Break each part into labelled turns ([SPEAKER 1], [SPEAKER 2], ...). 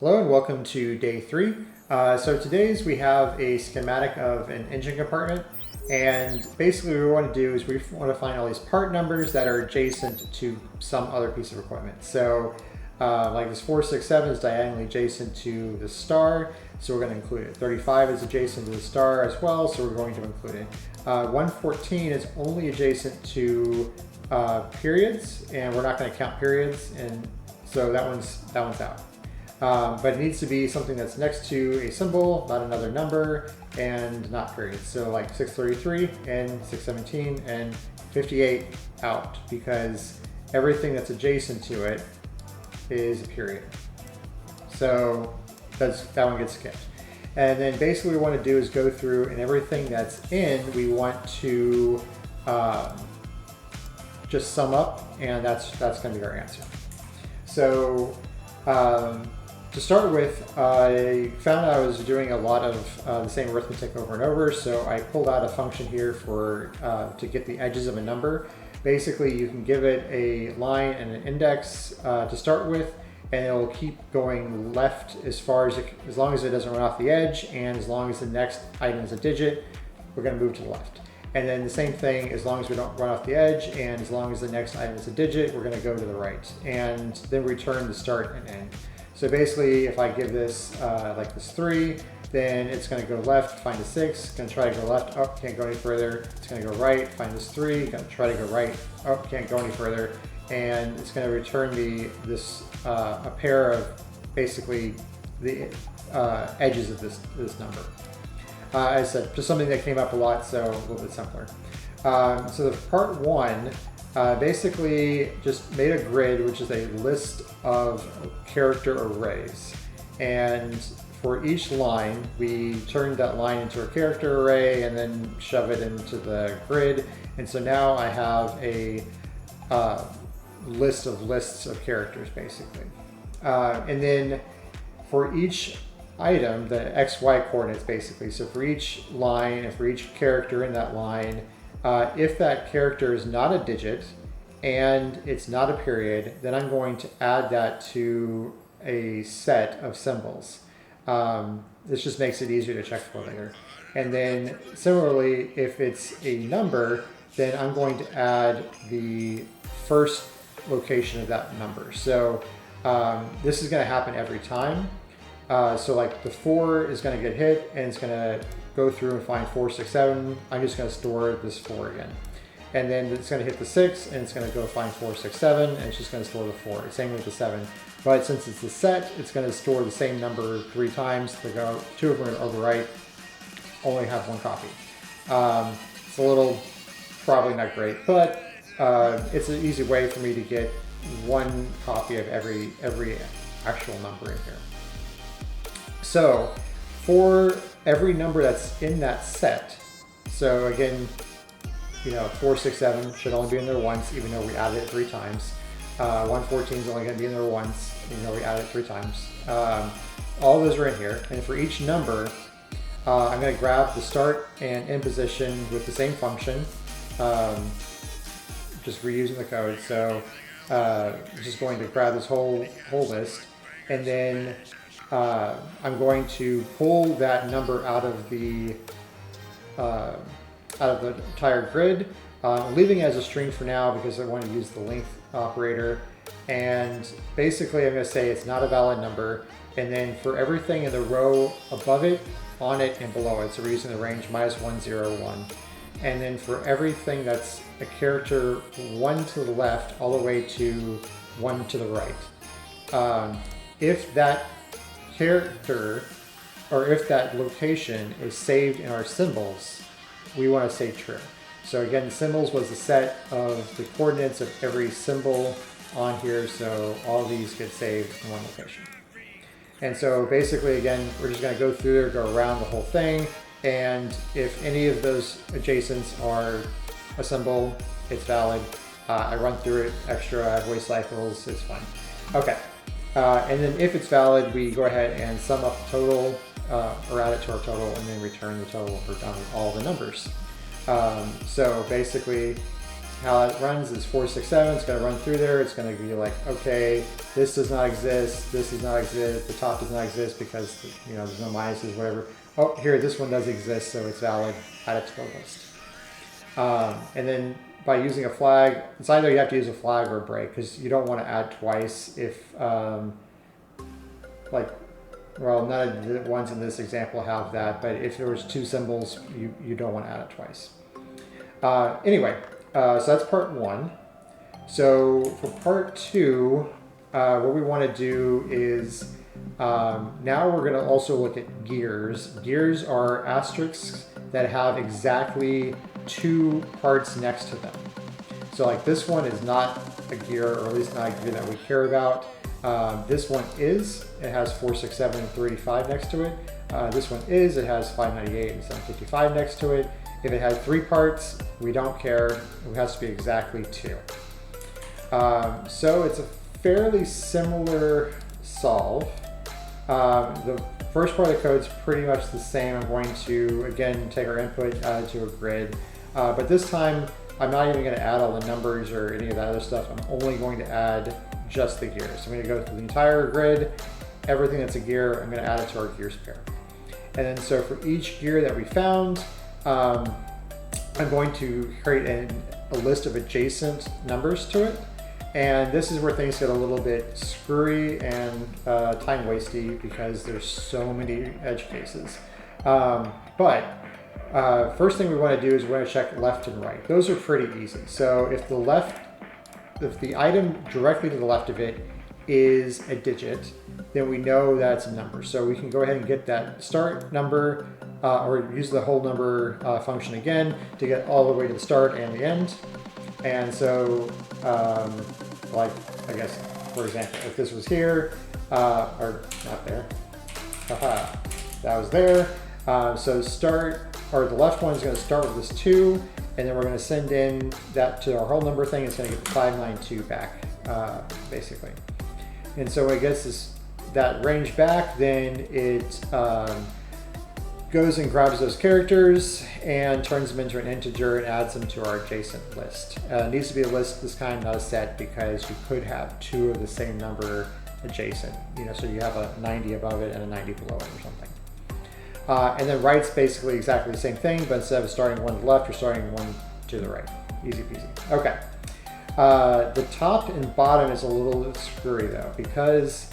[SPEAKER 1] Hello and welcome to day 3. So today's we have a schematic of an engine compartment, and basically what we want to do is we want to find all these part numbers that are adjacent to some other piece of equipment. So like this 467 is diagonally adjacent to the star, so we're going to include it. 35 is adjacent to the star as well, so we're going to include it. 114 is only adjacent to periods, and we're not going to count periods, and so that one's out. But it needs to be something that's next to a symbol, not another number, and not periods. So like 633 and 617 and 58 out, because everything that's adjacent to it is a period. So that one gets skipped. And then basically what we want to do is go through, and everything that's in, we want to just sum up, and that's going to be our answer. So to start with, I found I was doing a lot of the same arithmetic over and over, so I pulled out a function here for to get the edges of a number. Basically, you can give it a line and an index to start with, and it will keep going left as long as it doesn't run off the edge, and as long as the next item is a digit, we're going to move to the left. And then the same thing, as long as we don't run off the edge, and as long as the next item is a digit, we're going to go to the right, and then return the start and end. So basically, if I give this like this 3, then it's going to go left, find a 6, going to try to go left, oh, can't go any further. It's going to go right, find this 3, going to try to go right, oh, can't go any further. And it's going to return a pair of basically the edges of this number. As I said, just something that came up a lot, so a little bit simpler. So the part 1, basically just made a grid, which is a list of character arrays. And for each line, we turned that line into a character array and then shove it into the grid. And so now I have a list of lists of characters, basically. And then for each item, the XY coordinates, basically. So for each line and for each character in that line, if that character is not a digit and it's not a period, then I'm going to add that to a set of symbols. This just makes it easier to check for later. And then similarly, if it's a number, then I'm going to add the first location of that number. So this is going to happen every time. So like the 4 is going to get hit, and it's going to go through and find 4, 6, 7. I'm just going to store this 4 again. And then it's going to hit the 6, and it's going to go find 4, 6, 7, and it's just going to store the 4. Same with the 7. But since it's a set, it's going to store the same number 3 times. 2 of them are going to overwrite, only have 1 copy. It's a little, probably not great, but it's an easy way for me to get 1 copy of every actual number in here. So for every number that's in that set, so again, 4, 6, 7 should only be in there once, even though we added it 3 times. 114 is only going to be in there once, even though we added it 3 times. All those are in here, and for each number, I'm going to grab the start and end position with the same function, just reusing the code. So just going to grab this whole list, and then I'm going to pull that number out of the entire grid, leaving it as a string for now because I want to use the length operator. And basically I'm going to say it's not a valid number, and then for everything in the row above it, on it, and below it, so we're using the range -1, 0, 1. And then for everything that's a character 1 to the left all the way to 1 to the right. If that character, or if that location is saved in our symbols, we want to say true. So again, the symbols was the set of the coordinates of every symbol on here, so all these get saved in one location. And so basically, again, we're just going to go through there, go around the whole thing, and if any of those adjacents are a symbol, it's valid. I run through it extra, voice cycles, it's fine. Okay. And then if it's valid, we go ahead and sum up the total, or add it to our total, and then return the total we're done with all the numbers. So basically, how it runs is 467. It's going to run through there. It's going to be like, okay, this does not exist. This does not exist. The top does not exist because, you know, there's no minuses, whatever. Oh, here, this one does exist, so it's valid. Add it to the list. And then by using a flag, it's either you have to use a flag or a break, because you don't want to add twice if, well, none of the ones in this example have that, but if there was two symbols, you don't want to add it twice. Anyway, so that's part one. So for part two, what we want to do is, now we're going to also look at gears. Gears are asterisks that have exactly two parts next to them. So like this one is not a gear, or at least not a gear that we care about. This one is, it has 467 and 385 next to it. This one is, it has 598 and 755 next to it. If it had three parts, we don't care. It has to be exactly two. So it's a fairly similar solve. The first part of the code is pretty much the same. I'm going to, again, take our input, add it to a grid. But this time, I'm not even going to add all the numbers or any of that other stuff. I'm only going to add just the gears. So I'm going to go through the entire grid, everything that's a gear, I'm going to add it to our gears pair. And then so for each gear that we found, I'm going to create a list of adjacent numbers to it. And this is where things get a little bit screwy and time wasty because there's so many edge cases. First thing we want to do is we want to check left and right. Those are pretty easy. So if the item directly to the left of it is a digit, then we know that's a number. So we can go ahead and get that start number or use the whole number function again to get all the way to the start and the end. And so, like, I guess, for example, if this was here, or not there, that was there. So start, or the left one is going to start with this 2, and then we're going to send in that to our whole number thing. It's going to get the 592 back, basically. And so it gets that range back, then it goes and grabs those characters and turns them into an integer and adds them to our adjacent list. It needs to be a list this kind, not a set, because you could have two of the same number adjacent. You know, so you have a 90 above it and a 90 below it or something. And then right's basically exactly the same thing, but instead of starting one to the left, you're starting one to the right. Easy peasy. Okay. The top and bottom is a little screwy though, because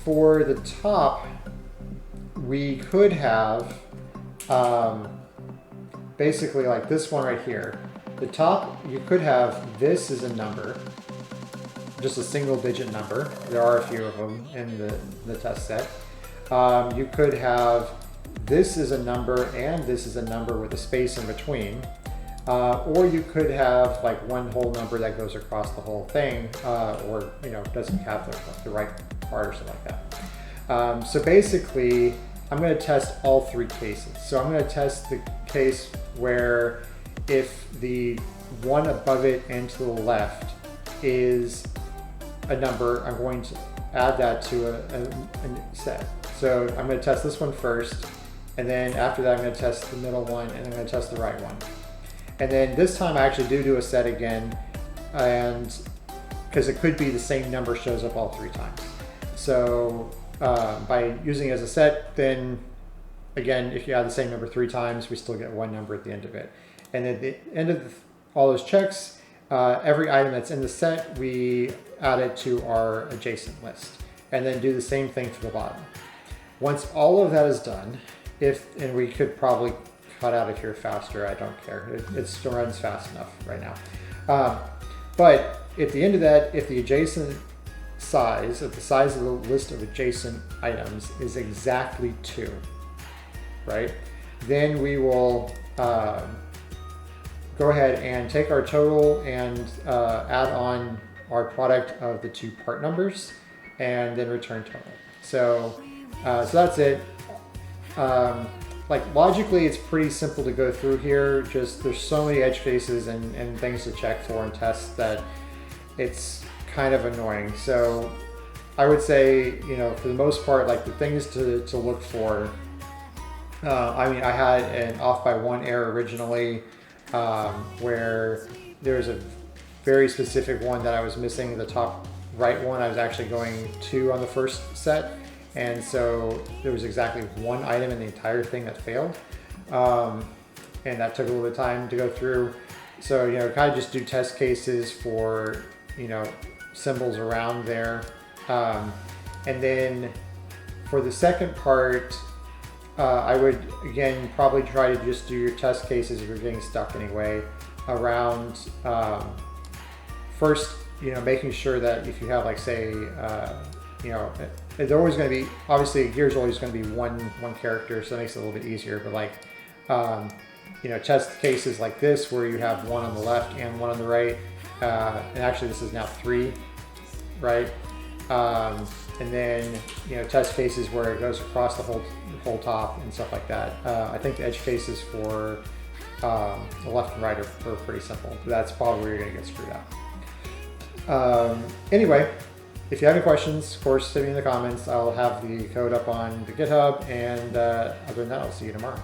[SPEAKER 1] for the top, we could have basically like this one right here. The top, you could have this as a number, just a single digit number. There are a few of them in the test set. You could have this is a number and this is a number with a space in between. Or you could have like one whole number that goes across the whole thing, or you know, doesn't have the right part or something like that. So basically, I'm going to test all three cases. So I'm going to test the case where if the one above it and to the left is a number, I'm going to add that to a set. So I'm going to test this one first, and then after that I'm going to test the middle one, and I'm going to test the right one. And then this time I actually do a set again, and because it could be the same number shows up all three times. So by using it as a set, then again, if you add the same number three times, we still get one number at the end of it. And at the end of all those checks, every item that's in the set, we add it to our adjacent list, and then do the same thing for the bottom. Once all of that is done, and we could probably cut out if you're faster, I don't care. It still runs fast enough right now. But at the end of that, if the adjacent size, if the size of the list of adjacent items is exactly 2, right? Then we will go ahead and take our total and add on our product of the two part numbers, and then return total. So that's it. Like logically, it's pretty simple to go through here. Just there's so many edge cases and things to check for and test that it's kind of annoying. So I would say, you know, for the most part, like the things to look for. I mean, I had an off by 1 error originally, where there's a very specific one that I was missing the top right one. I was actually going 2 on the first set, and so there was exactly one item in the entire thing that failed, and that took a little bit of time to go through. So, you know, kind of just do test cases for, you know, symbols around there. And then for the second part, I would, again, probably try to just do your test cases if you're getting stuck anyway, around first, you know, making sure that if you have, like, say, you know, it's always going to be, obviously here's always going to be one character, so that makes it a little bit easier, but like, you know, test cases like this where you have one on the left and one on the right, and actually this is now 3, right? And then, you know, test cases where it goes across the whole top and stuff like that. I think the edge cases for the left and right are pretty simple. That's probably where you're going to get screwed up. Anyway, if you have any questions, of course, send me in the comments. I'll have the code up on the GitHub, and other than that, I'll see you tomorrow.